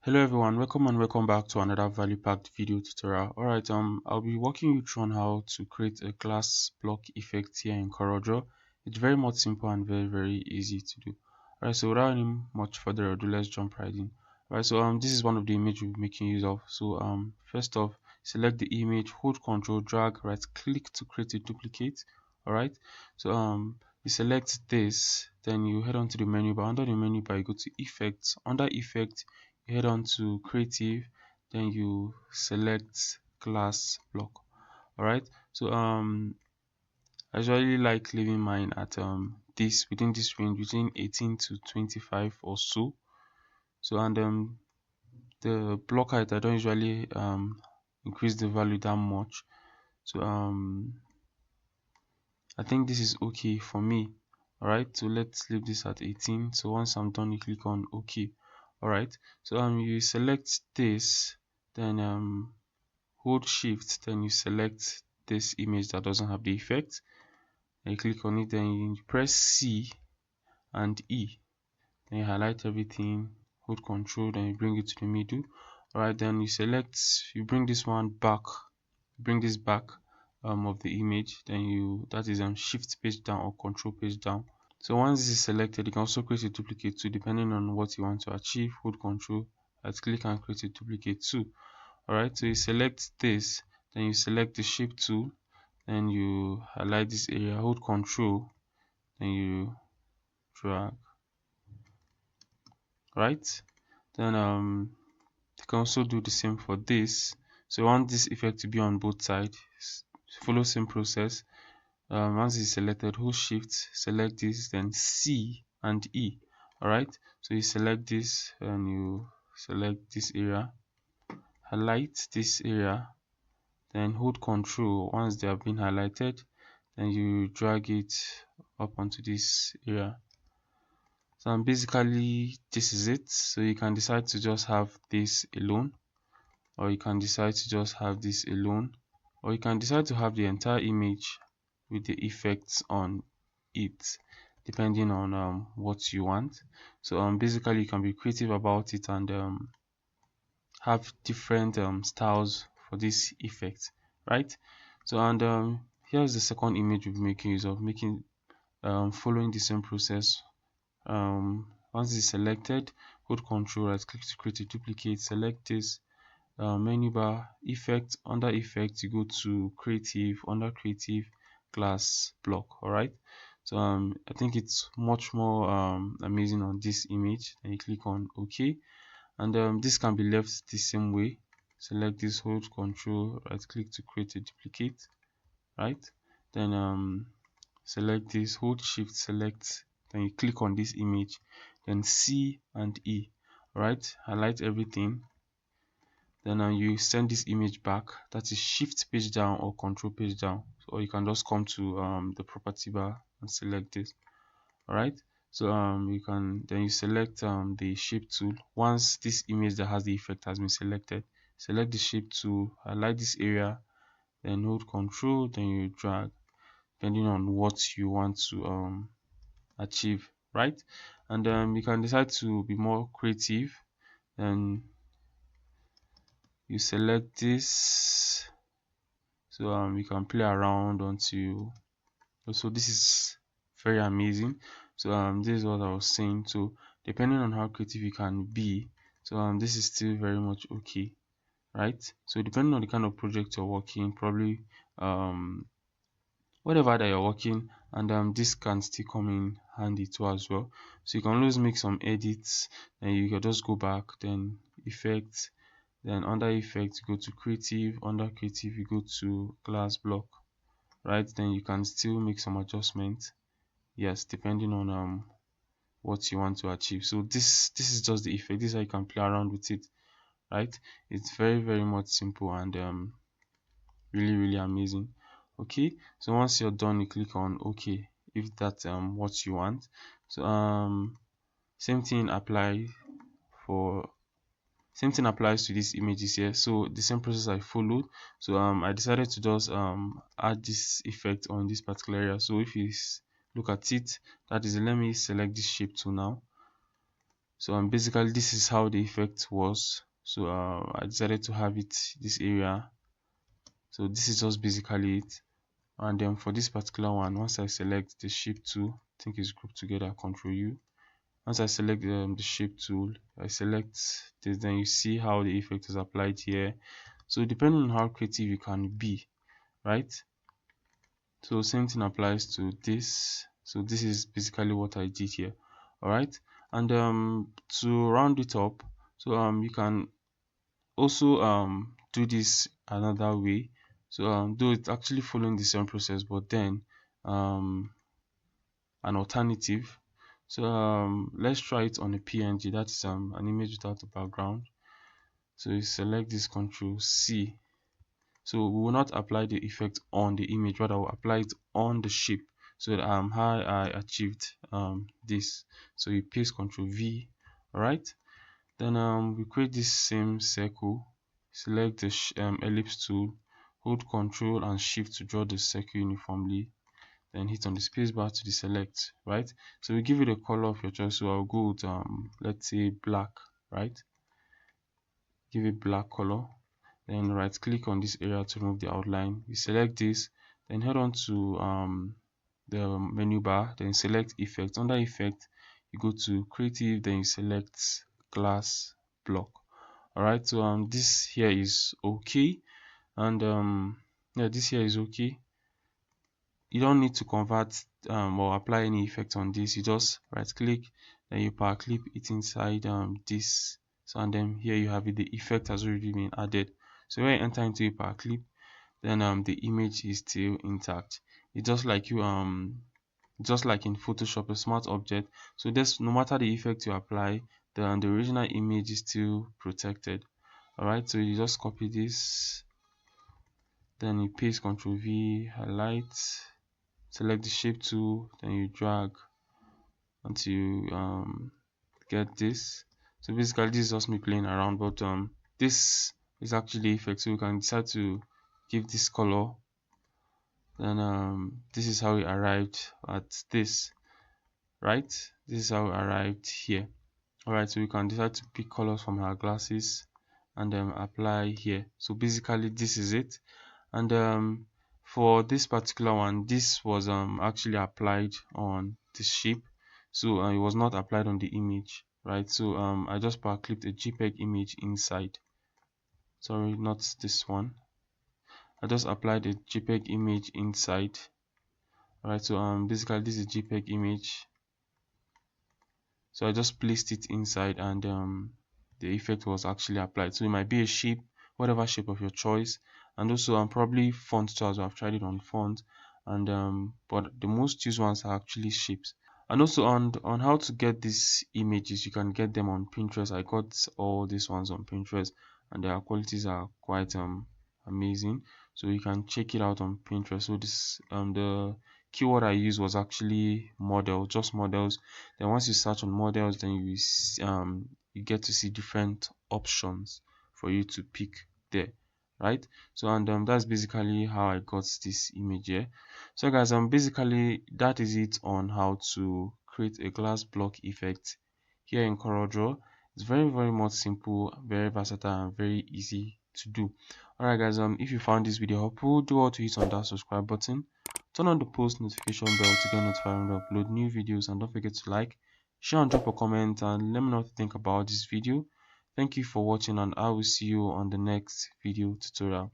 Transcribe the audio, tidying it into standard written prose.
Hello everyone, welcome and welcome back to another value packed video tutorial. Alright, I'll be walking you through on how to create a glass block effect here in CorelDraw. It's very much simple and very easy to do. Alright, so without any much further ado, let's jump right in. Alright, so this is one of the images we'll be making use of. So first off, select the image, hold Ctrl, drag, right click to create a duplicate. Alright, so you select this, then you head on to the menu bar. Under the menu bar, you go to effects. Under effect, you head on to creative, then you select glass block. All right, so I usually like leaving mine at this within this range between 18 to 25 or so. So and the block height, I don't usually increase the value that much. So I think this is okay for me. Alright, so let's leave this at 18. So once I'm done, you click on OK. Alright, so you select this, then hold shift, then you select this image that doesn't have the effect. Then you click on it, then you press C and E. Then you highlight everything, hold control, then you bring it to the middle. Alright, then you bring this one back, bring this back of the image, then that is shift page down or control page down. So once this is selected, you can also create a duplicate too, depending on what you want to achieve. Hold control, right click and create a duplicate too. Alright, so you select this, then you select the shape tool, then you highlight this area, hold control, then you drag. Right, then you can also do the same for this. So you want this effect to be on both sides. Follow same process. Once it's selected, hold shift, select this, then C and E. Alright, so you select this and you select this area, highlight this area, then hold control. Once they have been highlighted, then you drag it up onto this area. So basically this is it. So you can decide to just have this alone, or you can decide to just have this alone, or you can decide to have the entire image with the effects on it, depending on what you want. So basically you can be creative about it and have different styles for this effect, right? So and here's the second image we'll be making use of, following the same process. Once it's selected, hold control, right click to create a duplicate, select this, menu bar, effect, under effect you go to creative, under creative, glass block. All right, so I think it's much more amazing on this image. Then you click on OK, and this can be left the same way. Select this, hold control, right click to create a duplicate, right, then select this, hold shift, select, then you click on this image, then C and E. Right, highlight everything, then you send this image back, that is shift page down or control page down, or you can just come to the property bar and select this. All right, so you select the shape tool. Once this image that has the effect has been selected, select the shape tool, highlight this area, then hold control, then you drag, depending on what you want to achieve, right? And you can decide to be more creative, and you select this, so you can play around until, so this is very amazing. So this is what I was saying. So depending on how creative you can be, so this is still very much okay, right? So depending on the kind of project you're working, probably whatever that you're working, and this can still come in handy too as well. So you can always make some edits, and you can just go back, then effects, then under effect you go to creative, under creative you go to glass block, right? Then you can still make some adjustments, yes, depending on what you want to achieve. So this is just the effect. This is how you can play around with it, right? It's very much simple and really amazing. Okay, so once you're done, you click on OK if that's what you want. So same thing apply for same thing applies to these images here. So the same process I followed. So I decided to just add this effect on this particular area. So if you look at it, that is, let me select this shape tool now. So basically this is how the effect was. So I decided to have it this area. So this is just basically it. And then for this particular one, once I select the shape tool, I think it's grouped together, Control U. Once I select the shape tool, I select this, then you see how the effect is applied here. So depending on how creative you can be, right? So same thing applies to this. So this is basically what I did here. All right. And to round it up, so you can also do this another way. So though it's actually following the same process, but then an alternative. So let's try it on a PNG. That is an image without a background. So you select this, Control C. So we will not apply the effect on the image, rather we'll apply it on the shape. So that how I achieved this. So you paste, Control V. Alright. Then we create this same circle. Select the ellipse tool, hold Control and Shift to draw the circle uniformly. Then hit on the spacebar to deselect, right? So we give it a color of your choice. So I'll go with let's say black, right? Give it black color. Then right click on this area to remove the outline. You select this, then head on to the menu bar, then select effect. Under effect, you go to creative, then you select glass block. Alright, so this here is okay, and yeah, this here is okay. You don't need to convert or apply any effect on this. You just right click, then you power clip it inside this. So and then here you have it, the effect has already been added. So when you enter into a power clip, then the image is still intact. It's just like in Photoshop, a smart object. So this, no matter the effect you apply, the original image is still protected. Alright, so you just copy this, then you paste, Ctrl V, highlight, select the shape tool, then you drag until you get this. So basically this is just me playing around, but this is actually effect. So you can decide to give this color. Then this is how we arrived at this, right? This is how we arrived here. Alright, so we can decide to pick colors from our glasses and then apply here. So basically this is it. And for this particular one, this was actually applied on the shape, so it was not applied on the image, right? So I just power clipped a JPEG image inside. Sorry, not this one. I just applied a JPEG image inside. Alright, so basically this is JPEG image. So I just placed it inside, and the effect was actually applied. So it might be a shape, whatever shape of your choice, and also probably font too, as I've tried it on font, and but the most used ones are actually shapes. And also on how to get these images, you can get them on Pinterest. I got all these ones on Pinterest, and their qualities are quite amazing. So you can check it out on Pinterest. So this the keyword I used was actually model, just models. Then once you search on models, then you get to see different options for you to pick there, right? So and that's basically how I got this image here. So guys, basically that is it on how to create a glass block effect here in CorelDraw. It's very much simple, very versatile, and very easy to do. Alright guys, if you found this video helpful, do all to hit on that subscribe button, turn on the post notification bell to get notified when we upload new videos, and don't forget to like, share, and drop a comment, and let me know what you think about this video. Thank you for watching, and I will see you on the next video tutorial.